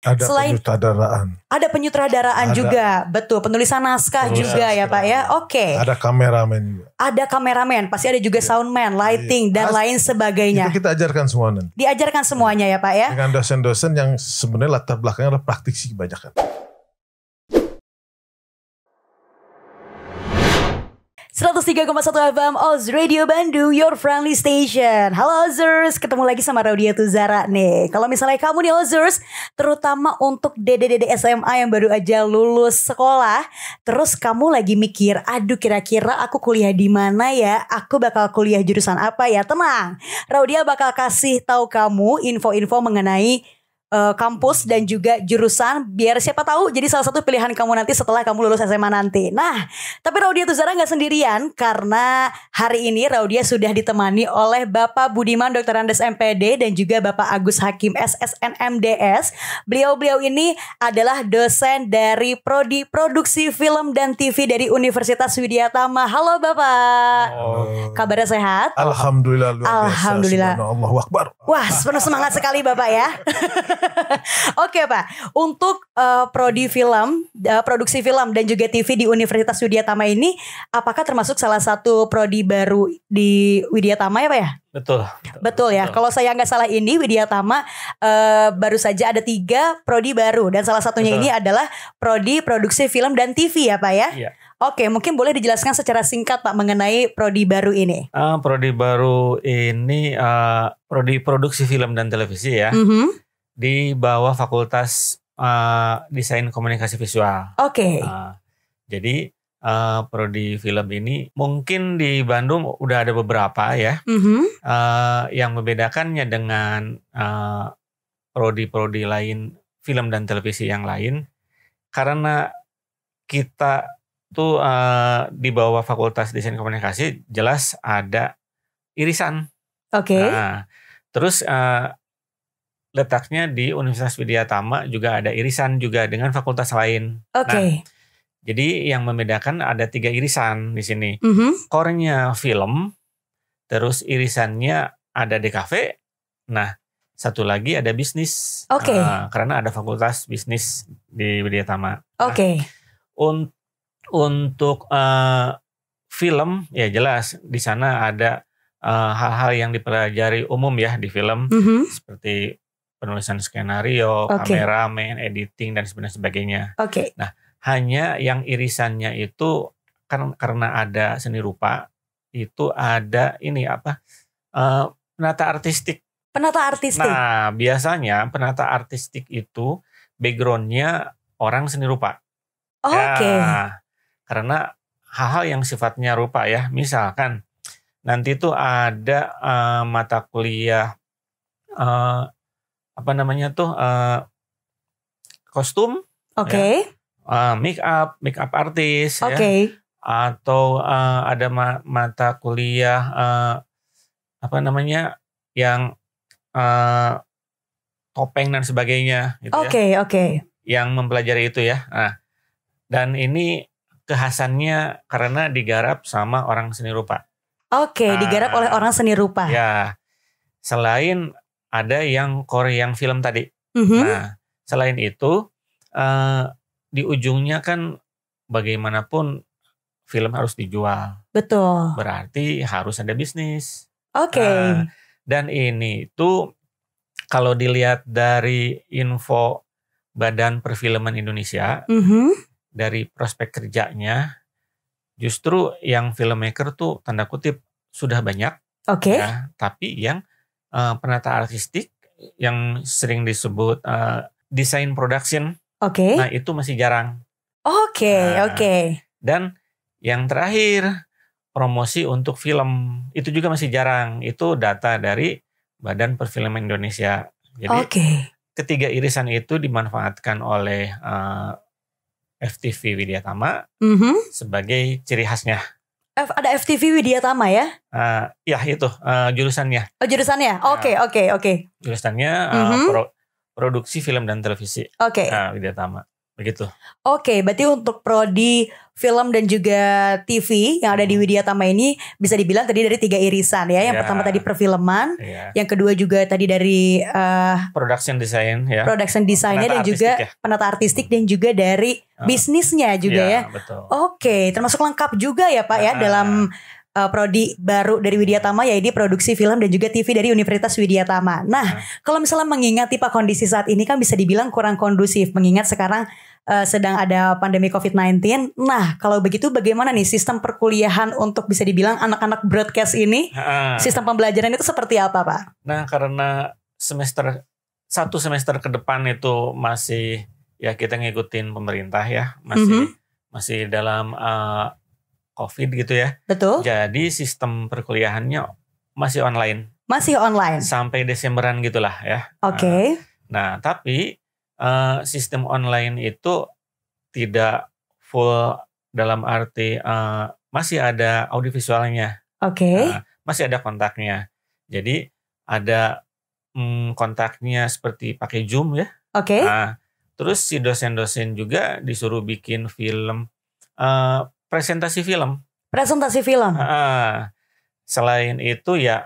Ada Selain penyutradaraan. ada penyutradaraan juga, betul. Penulisan naskah juga ya Pak ya. Oke. Ada kameramen juga. Ada kameramen, pasti ada juga soundman, lighting dan lain sebagainya. Itu kita ajarkan semua nanti. Diajarkan semuanya ya Pak ya. Dengan dosen-dosen yang sebenarnya latar belakangnya adalah praktisi kebanyakan. 103,1 FM Oz Radio Bandung, your friendly station. Halo Ozers, ketemu lagi sama Raudia Tuzara nih. Kalau misalnya kamu nih Ozers, terutama untuk dede-dede SMA yang baru aja lulus sekolah, terus kamu lagi mikir, aduh kira-kira aku kuliah di mana ya? Aku bakal kuliah jurusan apa ya? Tenang, Raudia bakal kasih tahu kamu info-info mengenai kampus dan juga jurusan, biar siapa tahu jadi salah satu pilihan kamu nanti setelah kamu lulus SMA nanti. Nah, tapi Raudia Tuzara gak sendirian, karena hari ini Raudia sudah ditemani oleh Bapak Budiman Dr. Andes MPD dan juga Bapak Agus Hakim SSN MDS. Beliau-beliau ini adalah dosen dari Prodi Produksi Film dan TV dari Universitas Widyatama. Halo Bapak. Kabarnya sehat? Alhamdulillah luar biasa. Alhamdulillah. Allahu Akbar. Wah, penuh semangat sekali Bapak ya. Oke Pak, untuk prodi film, produksi film dan juga TV di Universitas Widyatama ini, apakah termasuk salah satu prodi baru di Widyatama ya Pak ya? Betul ya. Kalau saya nggak salah ini Widyatama baru saja ada 3 prodi baru dan salah satunya ini adalah prodi produksi film dan TV ya Pak ya? Iya. Oke, mungkin boleh dijelaskan secara singkat Pak mengenai prodi baru ini. Prodi baru ini prodi produksi film dan televisi ya. Di bawah Fakultas Desain Komunikasi Visual. Oke. Jadi prodi film ini mungkin di Bandung udah ada beberapa ya. Yang membedakannya dengan prodi-prodi lain film dan televisi yang lain, karena kita tuh di bawah Fakultas Desain Komunikasi jelas ada irisan. Oke. Terus letaknya di Universitas Widyatama juga ada irisan juga dengan fakultas lain. Oke. Jadi yang membedakan ada 3 irisan di sini. Core-nya film, terus irisannya ada DKV. Nah, satu lagi ada bisnis. Oke. Karena ada fakultas bisnis di Widyatama. Oke. Untuk film ya jelas di sana ada hal-hal yang dipelajari umum ya di film, seperti penulisan skenario, kameramen, editing dan sebagainya. Oke. Nah, hanya yang irisannya itu kan karena ada seni rupa, itu ada ini penata artistik. Penata artistik. Nah, biasanya penata artistik itu backgroundnya orang seni rupa. Oke. Ya, karena hal-hal yang sifatnya rupa ya, misalkan nanti tuh ada mata kuliah kostum, make up artis, ya, atau ada mata kuliah yang topeng dan sebagainya, gitu ya. Yang mempelajari itu ya. Nah, dan ini kekhasannya karena digarap sama orang seni rupa. Digarap oleh orang seni rupa. Ya, selain ada yang core yang film tadi. Nah, selain itu di ujungnya kan bagaimanapun film harus dijual. Betul. Berarti harus ada bisnis. Dan ini tuh kalau dilihat dari info Badan Perfilman Indonesia, dari prospek kerjanya, justru yang filmmaker tuh tanda kutip sudah banyak. Ya, tapi yang penata artistik yang sering disebut design production, nah itu masih jarang. Dan yang terakhir promosi untuk film itu juga masih jarang. Itu data dari Badan Perfilman Indonesia. Jadi ketiga irisan itu dimanfaatkan oleh FTV Widyatama sebagai ciri khasnya. Ada FTV Widyatama ya? Ya itu jurusannya. Jurusannya? Oke. Jurusannya produksi film dan televisi. Widyatama. begitu. Oke, berarti untuk prodi film dan juga TV yang ada di Widya Tama ini bisa dibilang tadi dari 3 irisan ya. Yang pertama tadi perfilman, yang kedua juga tadi dari production design ya. Production design-nya dan juga penata artistik dan juga dari bisnisnya juga ya. Betul. Oke, termasuk lengkap juga ya Pak ya dalam prodi baru dari Widya Tama, yaitu produksi film dan juga TV dari Universitas Widya Tama. Nah, kalau misalnya mengingati Pak kondisi saat ini kan bisa dibilang kurang kondusif mengingat sekarang sedang ada pandemi COVID-19. Nah, kalau begitu bagaimana nih sistem perkuliahan untuk bisa dibilang anak-anak broadcast ini? Sistem pembelajaran itu seperti apa, Pak? Nah, karena satu semester ke depan itu masih ya kita ngikutin pemerintah ya, masih dalam COVID gitu ya. Betul. Jadi sistem perkuliahannya masih online. Masih online. Sampai Desemberan gitulah ya. Oke. Nah, tapi sistem online itu tidak full dalam arti masih ada audiovisualnya. Oke. Masih ada kontaknya. Jadi ada kontaknya seperti pakai Zoom ya. Oke. Terus si dosen-dosen juga disuruh bikin film. Presentasi film. Selain itu ya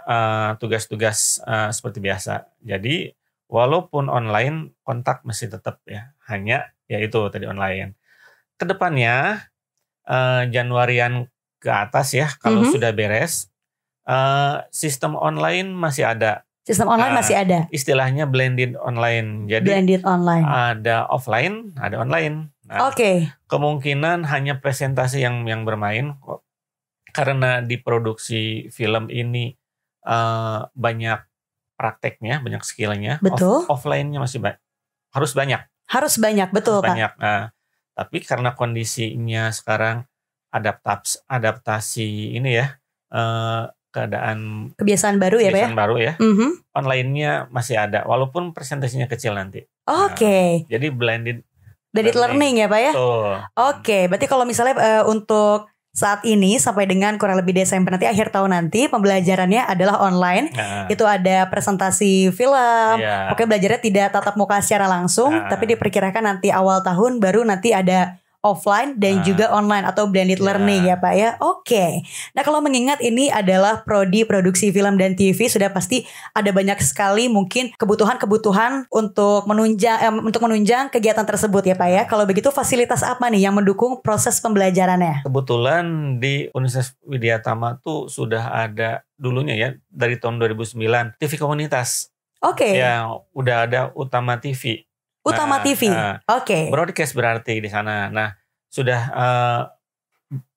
tugas-tugas seperti biasa. Jadi walaupun online kontak masih tetap ya. Hanya ya itu tadi online. Kedepannya Januarian ke atas ya kalau sudah beres sistem online masih ada. Sistem online masih ada. Istilahnya blended online. Jadi blended online. Ada offline, ada online. Oke. Kemungkinan hanya presentasi yang bermain karena di produksi film ini banyak prakteknya, banyak skillnya. Betul. Offline-nya masih harus banyak. Harus banyak, betul Pak. Banyak. Tapi karena kondisinya sekarang adaptasi ini ya kebiasaan baru ya Pak ya. Kebiasaan baru ya. Online-nya masih ada, walaupun presentasinya kecil nanti. Oke. Jadi blended learning ya Pak ya. Oke, berarti kalau misalnya untuk saat ini sampai dengan kurang lebih Desember nanti akhir tahun nanti pembelajarannya adalah online. Itu ada presentasi film. Pokoknya belajarnya tidak tatap muka secara langsung, tapi diperkirakan nanti awal tahun baru nanti ada offline dan juga online atau blended learning ya Pak ya. Oke. Nah, kalau mengingat ini adalah prodi produksi film dan TV, sudah pasti ada banyak sekali mungkin kebutuhan-kebutuhan untuk menunjang kegiatan tersebut ya Pak ya. Kalau begitu fasilitas apa nih yang mendukung proses pembelajarannya? Kebetulan di Universitas Widya Tama tuh sudah ada dulunya ya dari tahun 2009 TV komunitas. Oke. Yang udah ada Utama TV. Utama TV. Oke. Broadcast berarti di sana. Nah, sudah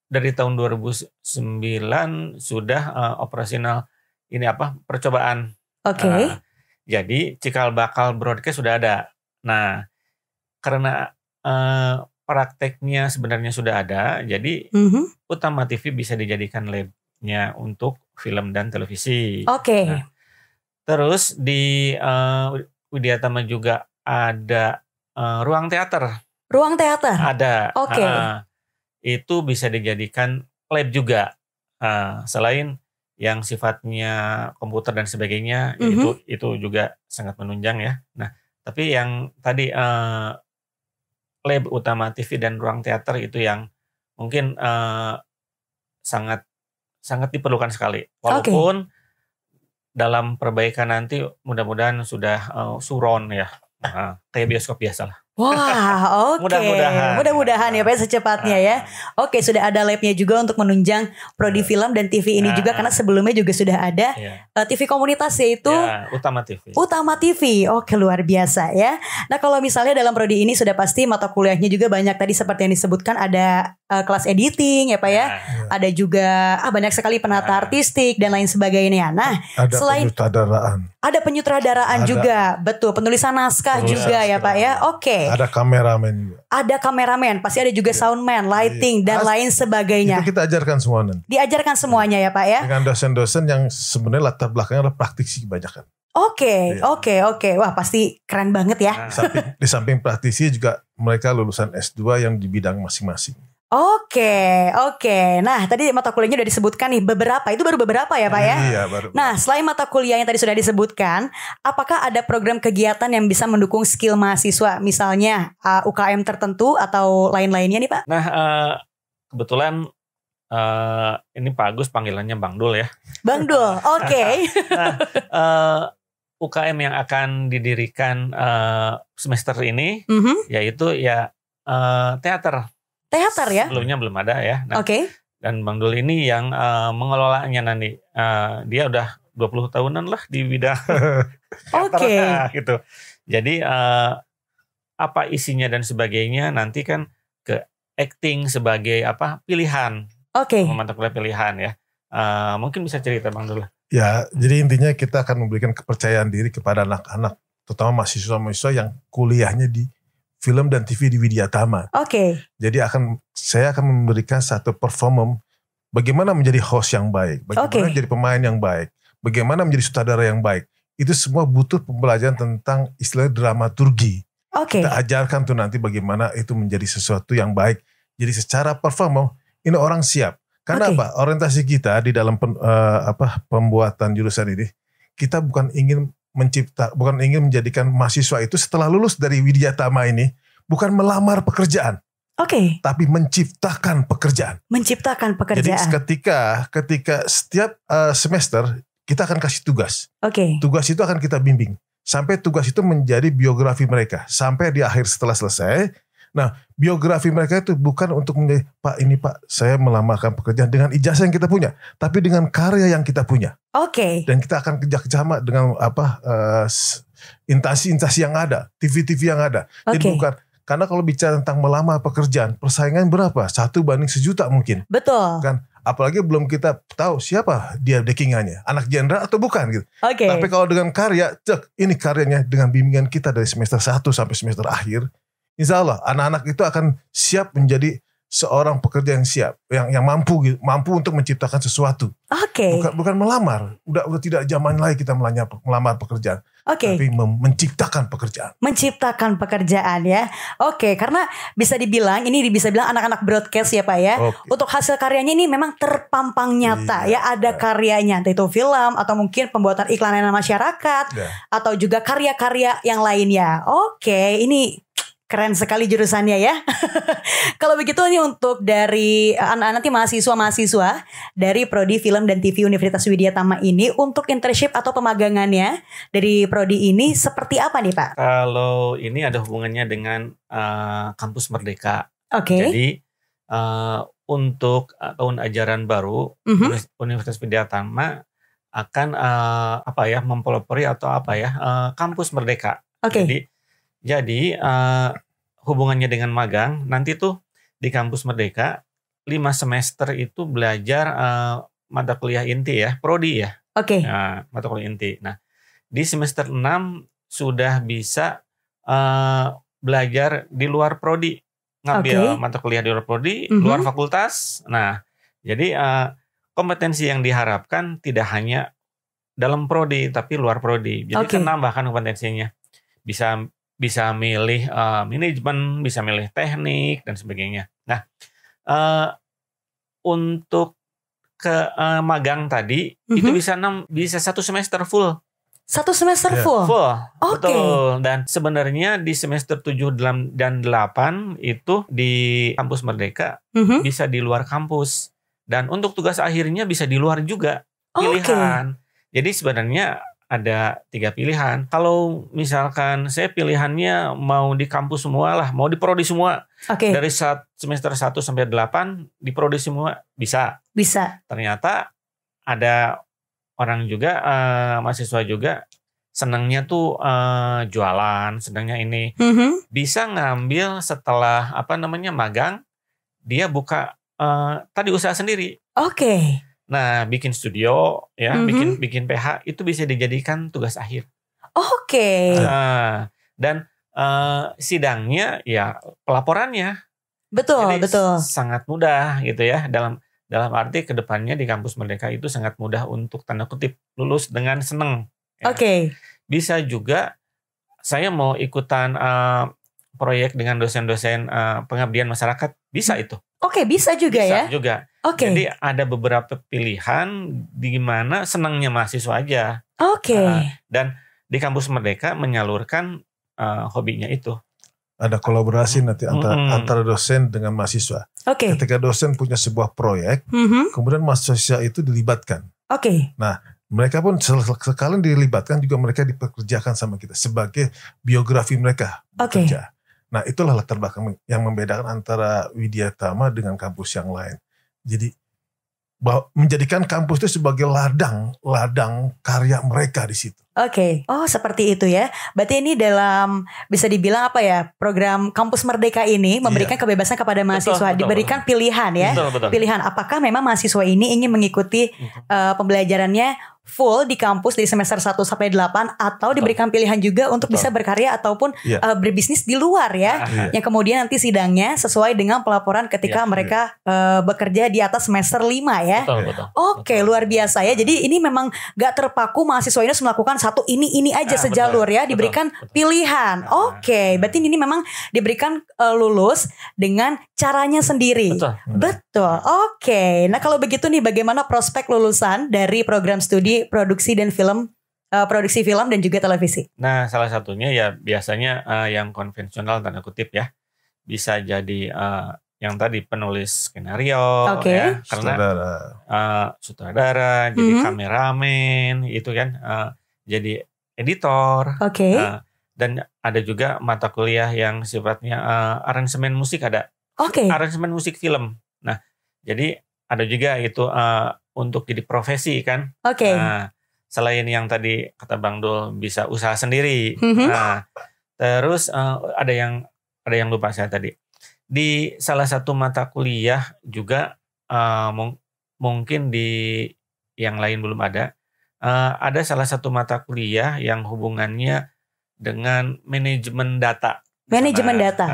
dari tahun 2009 sudah operasional percobaan. Oke. Jadi cikal bakal broadcast sudah ada. Nah, karena prakteknya sebenarnya sudah ada, jadi Utama TV bisa dijadikan labnya untuk film dan televisi. Oke. Nah, terus di Widya Tama juga ada ruang teater. Ruang teater? Ada. Oke. Itu bisa dijadikan lab juga. Selain yang sifatnya komputer dan sebagainya, itu juga sangat menunjang ya. Nah, tapi yang tadi lab Utama TV dan ruang teater itu yang mungkin sangat diperlukan sekali. Walaupun dalam perbaikan nanti mudah-mudahan sudah surround ya. Kayak bioskop biasa lah. Wah, oke. Mudah-mudahan ya Pak secepatnya ya. Oke, sudah ada labnya juga untuk menunjang prodi film dan TV ini juga karena sebelumnya juga sudah ada TV komunitas yaitu Utama TV. Utama TV. Oke, luar biasa ya. Nah, kalau misalnya dalam prodi ini sudah pasti mata kuliahnya juga banyak tadi seperti yang disebutkan ada kelas editing ya Pak ya. Ada juga banyak sekali penata artistik dan lain sebagainya. Nah, ada penyutradaraan. Ada penyutradaraan juga, betul. Penulisan naskah juga ya Pak ya. Oke. Ada kameramen juga. Ada kameramen, pasti ada juga soundman, lighting dan lain sebagainya. Itu kita ajarkan semua nanti. Diajarkan semuanya ya Pak ya. Dengan dosen-dosen yang sebenarnya latar belakangnya adalah praktisi kebanyakan. Oke. Wah, pasti keren banget ya. Di samping praktisi juga mereka lulusan S2 yang di bidang masing-masing. Oke. Nah, tadi mata kuliahnya udah disebutkan nih beberapa. Itu baru beberapa ya, Pak ya? Iya, baru. Nah, selain mata kuliah yang tadi sudah disebutkan, apakah ada program kegiatan yang bisa mendukung skill mahasiswa? Misalnya UKM tertentu atau lain-lainnya nih, Pak? Nah, kebetulan ini Pak Agus panggilannya Bang Dul ya. Bang Dul, oke. Nah, UKM yang akan didirikan semester ini, yaitu ya teater. Teater ya? Sebelumnya belum ada ya. Nah, Oke. Dan Bang Dul ini yang mengelolanya nanti. Dia udah 20 tahunan lah di bidang teater. Gitu. Jadi apa isinya dan sebagainya nanti kan ke acting sebagai pilihan. Mata kuliah pilihan ya. Mungkin bisa cerita Bang Dul. Ya, jadi intinya kita akan memberikan kepercayaan diri kepada anak-anak, terutama mahasiswa-mahasiswa yang kuliahnya di film dan TV di Widya Tama. Jadi saya akan memberikan satu performance bagaimana menjadi host yang baik, bagaimana menjadi pemain yang baik, bagaimana menjadi sutradara yang baik. Itu semua butuh pembelajaran tentang istilah dramaturgi. Kita ajarkan tuh nanti bagaimana itu menjadi sesuatu yang baik. Jadi secara performance ini orang siap. Karena apa? Orientasi kita di dalam pembuatan jurusan ini, kita bukan ingin menjadikan mahasiswa itu setelah lulus dari Widya Tama ini bukan melamar pekerjaan, tapi menciptakan pekerjaan. Jadi ketika setiap semester kita akan kasih tugas. Tugas itu akan kita bimbing sampai tugas itu menjadi biografi mereka sampai di akhir setelah selesai. Nah, biografi mereka itu bukan untuk menjadi Pak, saya melamarkan pekerjaan dengan ijazah yang kita punya, tapi dengan karya yang kita punya. Dan kita akan kerjasama dengan instansi-instansi yang ada, TV-TV yang ada. Jadi bukan, karena kalau bicara tentang melamar pekerjaan, persaingan berapa? 1 banding 1.000.000 mungkin. Betul. Kan? Apalagi belum kita tahu siapa dia backingannya, anak jenderal atau bukan gitu. Tapi kalau dengan karya, ini karyanya dengan bimbingan kita dari semester 1 sampai semester akhir. Insya Allah anak-anak itu akan siap menjadi seorang pekerja yang siap, yang mampu untuk menciptakan sesuatu. Bukan melamar. Udah tidak zaman lagi kita melamar pekerjaan. Tapi menciptakan pekerjaan. Menciptakan pekerjaan ya. Karena bisa dibilang anak-anak broadcast ya Pak ya. Untuk hasil karyanya ini memang terpampang nyata ya. Ada karyanya, entah itu film atau mungkin pembuatan iklan layanan masyarakat atau juga karya-karya yang lainnya. Ini keren sekali jurusannya ya. Kalau begitu ini untuk dari anak-anak nanti mahasiswa dari Prodi Film dan TV Universitas Widya Tama ini untuk internship atau pemagangannya dari prodi ini seperti apa nih Pak? Kalau ini ada hubungannya dengan Kampus Merdeka. Jadi untuk tahun ajaran baru Universitas Widya Tama akan mempelopori atau Kampus Merdeka. Jadi hubungannya dengan magang, nanti tuh di Kampus Merdeka 5 semester itu belajar mata kuliah inti ya, prodi ya. Mata kuliah inti. Nah, di semester 6 sudah bisa belajar di luar prodi, ngambil mata kuliah di luar prodi, luar fakultas. Nah, jadi kompetensi yang diharapkan tidak hanya dalam prodi tapi luar prodi. Jadi kan nambahkan kompetensinya. Bisa milih manajemen, bisa milih teknik dan sebagainya. Nah, untuk ke magang tadi itu bisa 1 semester full. 1 semester full? Full, betul. Dan sebenarnya di semester 7 dan 8 itu di Kampus Merdeka bisa di luar kampus. Dan untuk tugas akhirnya bisa di luar juga, pilihan. Jadi sebenarnya ada 3 pilihan. Kalau misalkan saya pilihannya mau di kampus semua lah, mau di prodi semua. Dari semester 1 sampai 8 di prodi semua bisa. Ternyata ada orang juga, mahasiswa juga senangnya tuh jualan, senangnya ini. Bisa ngambil setelah magang, dia buka tadi usaha sendiri. Nah, bikin studio ya, bikin PH itu bisa dijadikan tugas akhir. Dan sidangnya ya pelaporannya. Jadi sangat mudah gitu ya, dalam arti kedepannya di Kampus Merdeka itu sangat mudah untuk tanda kutip lulus dengan seneng. Ya. Bisa juga saya mau ikutan proyek dengan dosen-dosen pengabdian masyarakat, bisa itu. Oke, bisa juga bisa ya? juga. Oke. Jadi ada beberapa pilihan di mana senangnya mahasiswa aja. Oke. Dan di Kampus Merdeka menyalurkan hobinya itu. Ada kolaborasi nanti antara dosen dengan mahasiswa. Oke. Ketika dosen punya sebuah proyek, kemudian mahasiswa itu dilibatkan. Oke. Nah, mereka pun sekalian dilibatkan juga, mereka dipekerjakan sama kita sebagai biografi mereka bekerja. Nah, itulah latar belakang yang membedakan antara Widya Tama dengan kampus yang lain. Jadi menjadikan kampus itu sebagai ladang karya mereka di situ. Oke. Oh, seperti itu ya. Berarti ini dalam, bisa dibilang apa ya, program Kampus Merdeka ini memberikan kebebasan kepada mahasiswa, diberikan pilihan ya. Betul. Pilihan apakah memang mahasiswa ini ingin mengikuti pembelajarannya full di kampus dari semester 1 sampai 8 atau diberikan pilihan juga untuk bisa berkarya ataupun berbisnis di luar ya. Yang kemudian nanti sidangnya sesuai dengan pelaporan ketika mereka bekerja di atas semester 5 ya. Betul. Oke, luar biasa ya. Jadi ini memang gak terpaku mahasiswa ini harus melakukan satu ini aja sejalur ya, diberikan pilihan. Oke, berarti ini memang diberikan lulus dengan caranya sendiri. Betul. Oke. Nah, kalau begitu nih, bagaimana prospek lulusan dari program studi produksi dan film, produksi film dan juga televisi? Nah, salah satunya ya biasanya yang konvensional tanda kutip ya, bisa jadi yang tadi penulis skenario, ya, karena sutradara, jadi kameramen, itu kan. Jadi editor, dan ada juga mata kuliah yang sifatnya aransemen musik ada, aransemen musik film. Nah, jadi ada juga itu untuk jadi profesi kan. Nah, selain yang tadi kata Bang Dul bisa usaha sendiri. Nah, terus ada yang lupa saya tadi. Di salah satu mata kuliah juga mungkin di yang lain belum ada. Ada salah satu mata kuliah yang hubungannya dengan manajemen data. Manajemen data.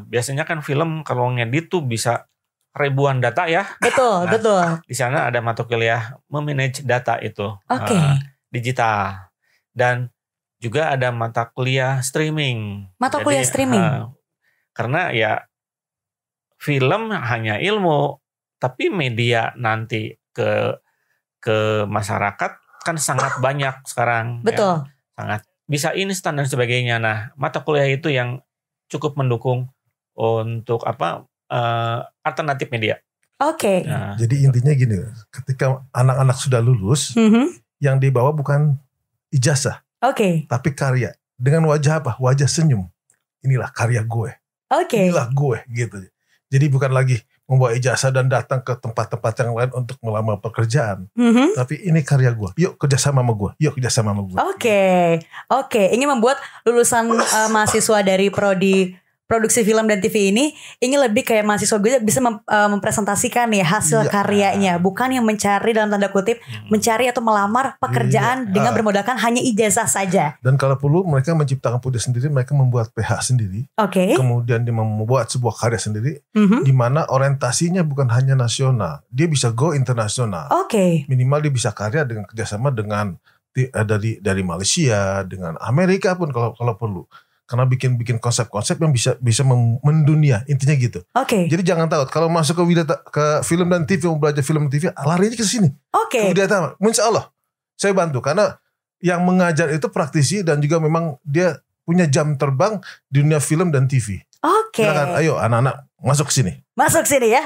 Biasanya kan film kalau ngedit tuh bisa ribuan data ya. Betul. Di sana ada mata kuliah memanage data itu. Digital. Dan juga ada mata kuliah streaming. Kuliah streaming. Karena ya film hanya ilmu, tapi media nanti ke masyarakat kan sangat banyak sekarang. Betul. Ya, sangat bisa instan dan sebagainya. Nah, mata kuliah itu yang cukup mendukung untuk alternatif media. Nah, jadi intinya gini, ketika anak-anak sudah lulus, yang dibawa bukan ijazah, tapi karya. Dengan wajah apa? Wajah senyum. Inilah karya gue. Inilah gue, gitu. Jadi bukan lagi membawa ijazah dan datang ke tempat-tempat yang lain untuk melamar pekerjaan. Tapi ini karya gue. Yuk kerjasama sama gue. Oke. Ingin membuat lulusan mahasiswa dari prodi produksi film dan TV ini ingin lebih kayak mahasiswa gue bisa mempresentasikan ya hasil karyanya, bukan yang mencari dalam tanda kutip mencari atau melamar pekerjaan dengan bermodalkan hanya ijazah saja. Dan kalau perlu mereka menciptakan produk sendiri, mereka membuat PH sendiri. Kemudian dia membuat sebuah karya sendiri, di mana orientasinya bukan hanya nasional, dia bisa go internasional. Minimal dia bisa karya dengan kerjasama dengan dari Malaysia, dengan Amerika pun kalau perlu. Karena bikin konsep-konsep yang bisa mendunia, intinya gitu. Jadi jangan takut kalau masuk ke film dan TV, mau belajar film dan TV, larinya ke sini. Ke Widya Tama. Insya Allah saya bantu, karena yang mengajar itu praktisi dan juga memang dia punya jam terbang di dunia film dan TV. Silakan, ayo anak-anak masuk sini. Masuk sini ya.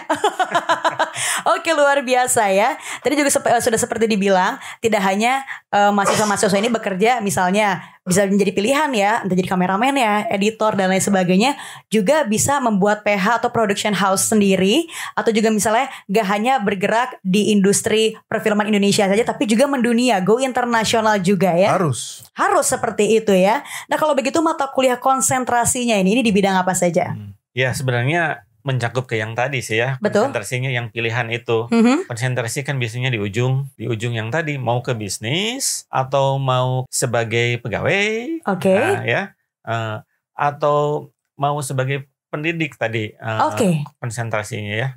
Oke, luar biasa ya. Tadi juga sudah seperti dibilang, tidak hanya mahasiswa-mahasiswa ini bekerja, misalnya bisa menjadi pilihan ya, entah jadi kameramen ya, editor dan lain sebagainya, juga bisa membuat PH atau production house sendiri, atau juga misalnya gak hanya bergerak di industri perfilman Indonesia saja, tapi juga mendunia, go internasional juga ya. Harus seperti itu ya. Nah, kalau begitu mata kuliah konsentrasinya ini di bidang apa saja? Ya, sebenarnya mencakup ke yang tadi sih ya. Konsentrasinya yang pilihan itu. Konsentrasi kan biasanya di ujung yang tadi, mau ke bisnis atau mau sebagai pegawai, atau mau sebagai pendidik tadi. Konsentrasinya ya.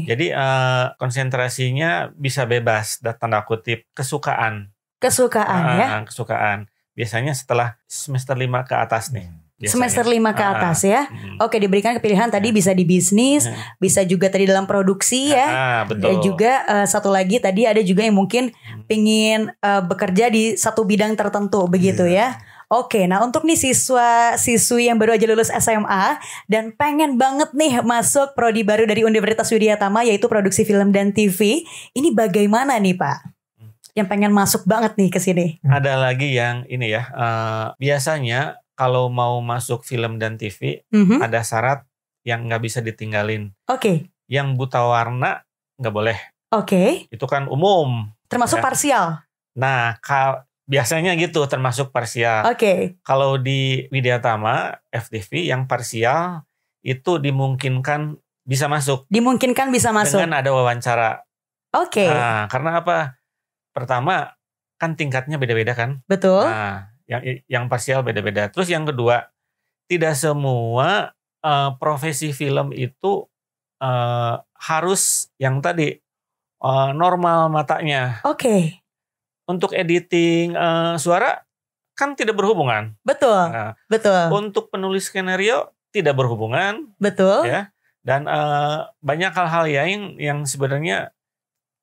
Jadi konsentrasinya bisa bebas, tanda kutip kesukaan. Kesukaan. Biasanya setelah semester 5 ke atas nih. biasanya. Semester 5 ke atas ya. Oke, diberikan pilihan tadi bisa di bisnis, bisa juga tadi dalam produksi ya. Betul. Dan juga satu lagi tadi ada juga yang mungkin pingin bekerja di satu bidang tertentu begitu ya. Oke, nah untuk nih siswa-siswi yang baru aja lulus SMA dan pengen banget nih masuk prodi baru dari Universitas Widyatama yaitu produksi film dan TV, ini bagaimana nih Pak? Yang pengen masuk banget nih ke sini. Ada lagi yang ini ya, biasanya kalau mau masuk film dan TV ada syarat yang nggak bisa ditinggalin. Oke. Yang buta warna nggak boleh. Oke. Itu kan umum. Termasuk parsial. Nah, biasanya gitu termasuk parsial. Oke. Kalau di Widyatama FTV yang parsial itu dimungkinkan bisa masuk. Dimungkinkan bisa masuk. Dengan ada wawancara. Oke. Nah, karena apa? Pertama kan tingkatnya beda-beda kan. Betul. Nah, yang parsial beda-beda. Terus yang kedua, tidak semua profesi film itu harus yang tadi normal matanya. Oke. Untuk editing suara kan tidak berhubungan. Betul. Nah, betul. Untuk penulis skenario tidak berhubungan. Betul. Ya. Dan banyak hal-hal yang sebenarnya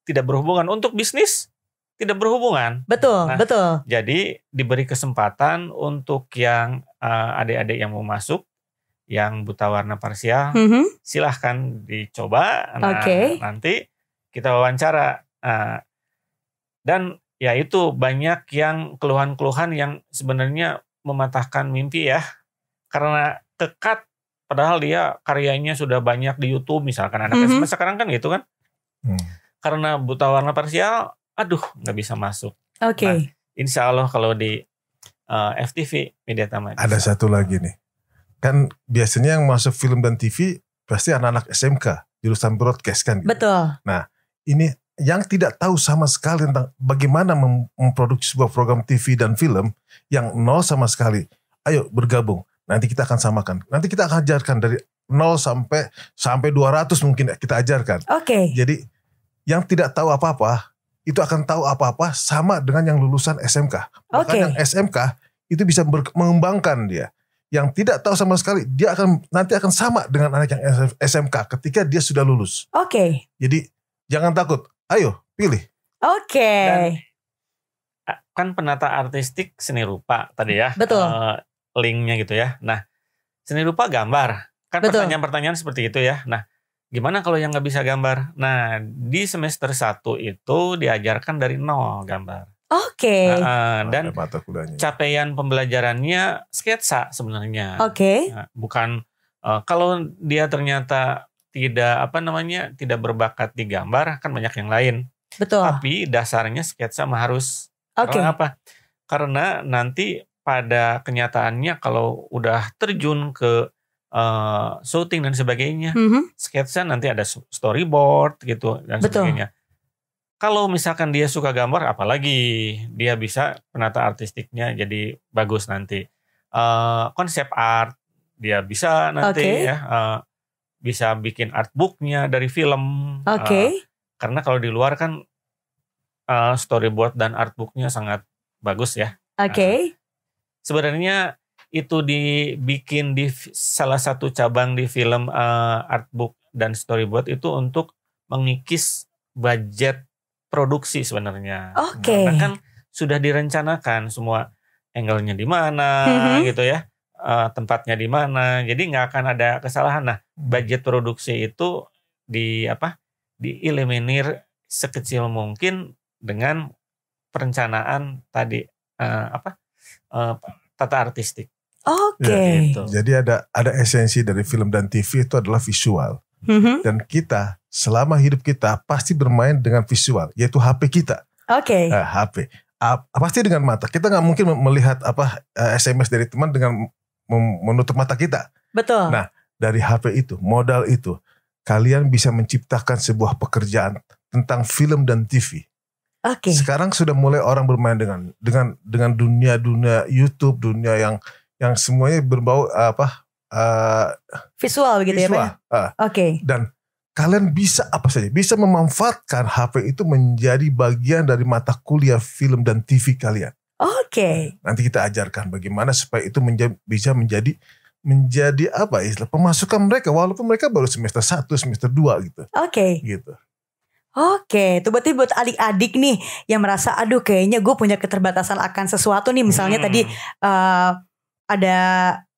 tidak berhubungan. Untuk bisnis tidak berhubungan. Betul. Nah, betul. Jadi diberi kesempatan untuk yang adik-adik yang mau masuk, yang buta warna parsial, silahkan dicoba. Nah, nanti kita wawancara. Dan ya itu banyak yang keluhan-keluhan yang sebenarnya mematahkan mimpi ya. Karena kekat padahal dia karyanya sudah banyak di YouTube misalkan anak SMA sekarang kan gitu kan. Karena buta warna parsial, aduh nggak bisa masuk. Oke. Nah, insya Allah kalau di FTV Widyatama. Ada satu lagi nih. Kan biasanya yang masuk film dan TV pasti anak-anak SMK jurusan broadcast kan. Gitu. Betul. Nah ini yang tidak tahu sama sekali tentang bagaimana memproduksi sebuah program TV dan film yang nol sama sekali. Ayo bergabung. Nanti kita akan samakan. Nanti kita akan ajarkan dari 0 sampai 200 mungkin kita ajarkan. Oke. Jadi yang tidak tahu apa-apa itu akan tahu apa-apa sama dengan yang lulusan SMK. Bahkan yang SMK itu bisa mengembangkan dia. Yang tidak tahu sama sekali dia nanti akan sama dengan anak yang SMK ketika dia sudah lulus. Oke. Jadi jangan takut. Ayo pilih. Oke. Kan penata artistik seni rupa tadi ya. Betul. Linknya gitu ya. Nah, seni rupa gambar. Kan pertanyaan-pertanyaan seperti itu ya. Nah, gimana kalau yang nggak bisa gambar? Nah, di semester 1 itu diajarkan dari 0 gambar. Oke. Dan capaian pembelajarannya sketsa sebenarnya. Oke. Nah, bukan kalau dia ternyata tidak tidak berbakat di gambar, kan banyak yang lain. Betul. Tapi dasarnya sketsa harus. Karena apa? Karena nanti pada kenyataannya kalau udah terjun ke shooting dan sebagainya, sketsa nanti ada storyboard gitu dan sebagainya. Kalau misalkan dia suka gambar, apalagi dia bisa penata artistiknya jadi bagus nanti. Konsep art dia bisa nanti ya. Bisa bikin artbooknya dari film. Karena kalau di luar kan storyboard dan artbooknya sangat bagus ya. Sebenarnya itu dibikin di salah satu cabang di film artbook dan storyboard itu untuk mengikis budget produksi sebenarnya. Karena kan sudah direncanakan semua angle-nya di mana gitu ya. Tempatnya di mana, jadi nggak akan ada kesalahan. Nah, budget produksi itu dieliminir sekecil mungkin dengan perencanaan tadi tata artistik. Ya, gitu. Jadi ada esensi dari film dan TV itu adalah visual. Dan kita selama hidup kita pasti bermain dengan visual, yaitu HP kita. HP. Pasti dengan mata. Kita nggak mungkin melihat SMS dari teman dengan menutup mata kita. Betul. Nah, dari HP itu, modal itu, kalian bisa menciptakan sebuah pekerjaan tentang film dan TV. Sekarang sudah mulai orang bermain dengan dunia YouTube, dunia yang semuanya berbau visual gitu ya, Pak. Dan kalian bisa apa saja, bisa memanfaatkan HP itu menjadi bagian dari mata kuliah film dan TV kalian. Oke. Nanti kita ajarkan bagaimana supaya itu bisa menjadi apa istilah pemasukan mereka walaupun mereka baru semester 1, semester 2 gitu. Oke. Gitu. Oke, itu berarti buat adik-adik nih yang merasa aduh kayaknya gue punya keterbatasan akan sesuatu nih, misalnya tadi ada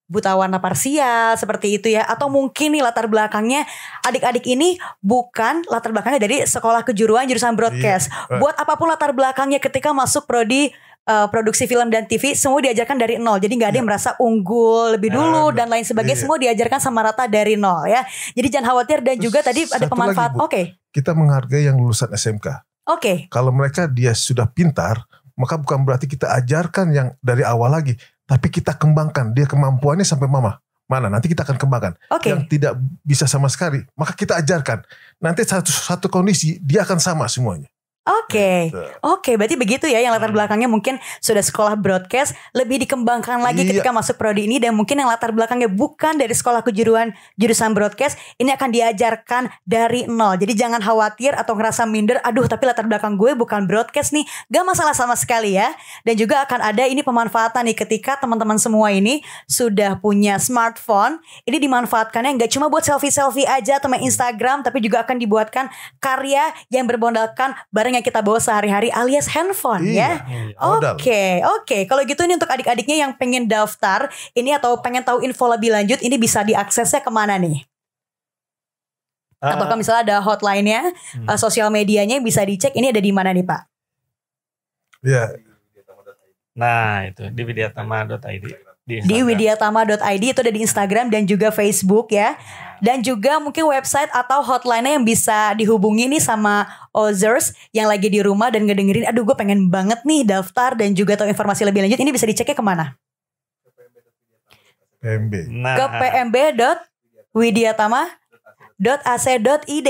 buta warna parsial seperti itu ya, atau mungkin nih latar belakangnya adik-adik ini bukan latar belakangnya dari sekolah kejuruan jurusan broadcast. Buat apapun latar belakangnya ketika masuk prodi produksi film dan TV semua diajarkan dari nol. Jadi nggak ada yang merasa unggul lebih dulu dan lain sebagainya. Semua diajarkan sama rata dari nol ya. Jadi jangan khawatir dan juga tadi ada pemanfaat. Oke. Kita menghargai yang lulusan SMK. Oke. Kalau mereka dia sudah pintar, maka bukan berarti kita ajarkan yang dari awal lagi, tapi kita kembangkan dia kemampuannya sampai mana. Nanti kita akan kembangkan. Yang tidak bisa sama sekali, maka kita ajarkan. Nanti satu kondisi dia akan sama semuanya. Oke, berarti begitu ya yang latar belakangnya mungkin sudah sekolah broadcast lebih dikembangkan lagi ketika masuk prodi ini, dan mungkin yang latar belakangnya bukan dari sekolah kejuruan jurusan broadcast ini akan diajarkan dari nol. Jadi jangan khawatir atau ngerasa minder, aduh tapi latar belakang gue bukan broadcast nih, gak masalah sama sekali ya. Dan juga akan ada ini pemanfaatan nih ketika teman-teman semua ini sudah punya smartphone, ini dimanfaatkannya gak cuma buat selfie-selfie aja atau main Instagram, tapi juga akan dibuatkan karya yang bermodalkan barang yang kita bawa sehari-hari alias handphone ya. Oke. Kalau gitu ini untuk adik-adiknya yang pengen daftar ini atau pengen tahu info lebih lanjut, ini bisa diaksesnya kemana nih? Atau kalau misalnya ada hotline-nya, sosial medianya bisa dicek, ini ada di mana nih Pak? Ya. Nah itu di widyatama.id. Di widyatama.id itu ada di Instagram dan juga Facebook ya. Dan juga mungkin website atau hotline-nya yang bisa dihubungi nih sama Ozers yang lagi di rumah dan ngedengerin, aduh gue pengen banget nih daftar dan juga tahu informasi lebih lanjut, ini bisa diceknya kemana? PMB. Ke pmb.widyatama.ac.id.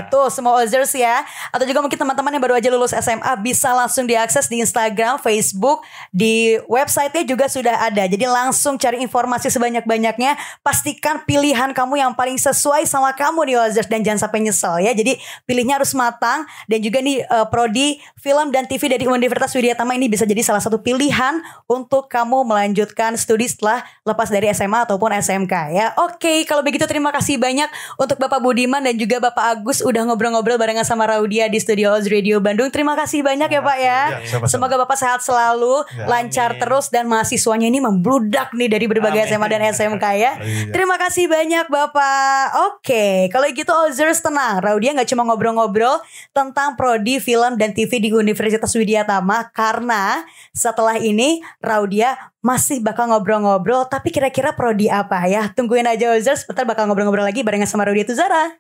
Tuh semua Ozers ya. Atau juga mungkin teman-teman yang baru aja lulus SMA bisa langsung diakses di Instagram, Facebook, di website-nya juga sudah ada. Jadi langsung cari informasi sebanyak-banyaknya. Pastikan pilihan kamu yang paling sesuai sama kamu nih Ozers, dan jangan sampai nyesel ya. Jadi pilihnya harus matang. Dan juga nih prodi film dan TV dari Universitas Widyatama ini bisa jadi salah satu pilihan untuk kamu melanjutkan studi setelah lepas dari SMA ataupun SMK ya. Oke, kalau begitu terima kasih banyak untuk Bapak Budiman dan juga Bapak Agus udah ngobrol-ngobrol barengan sama Raudia di studio Oz Radio Bandung. Terima kasih banyak ya Pak ya. Semoga Bapak sehat selalu, lancar terus, dan mahasiswanya ini membludak nih dari berbagai SMA dan SMK ya. Terima kasih banyak Bapak. Oke, kalau gitu Ozers tenang, Raudia gak cuma ngobrol-ngobrol tentang prodi film dan TV di Universitas Widyatama, karena setelah ini Raudia masih bakal ngobrol-ngobrol, tapi kira-kira prodi apa ya? Tungguin aja Ozers, bentar bakal ngobrol-ngobrol lagi barengan sama Raudia Tuzara.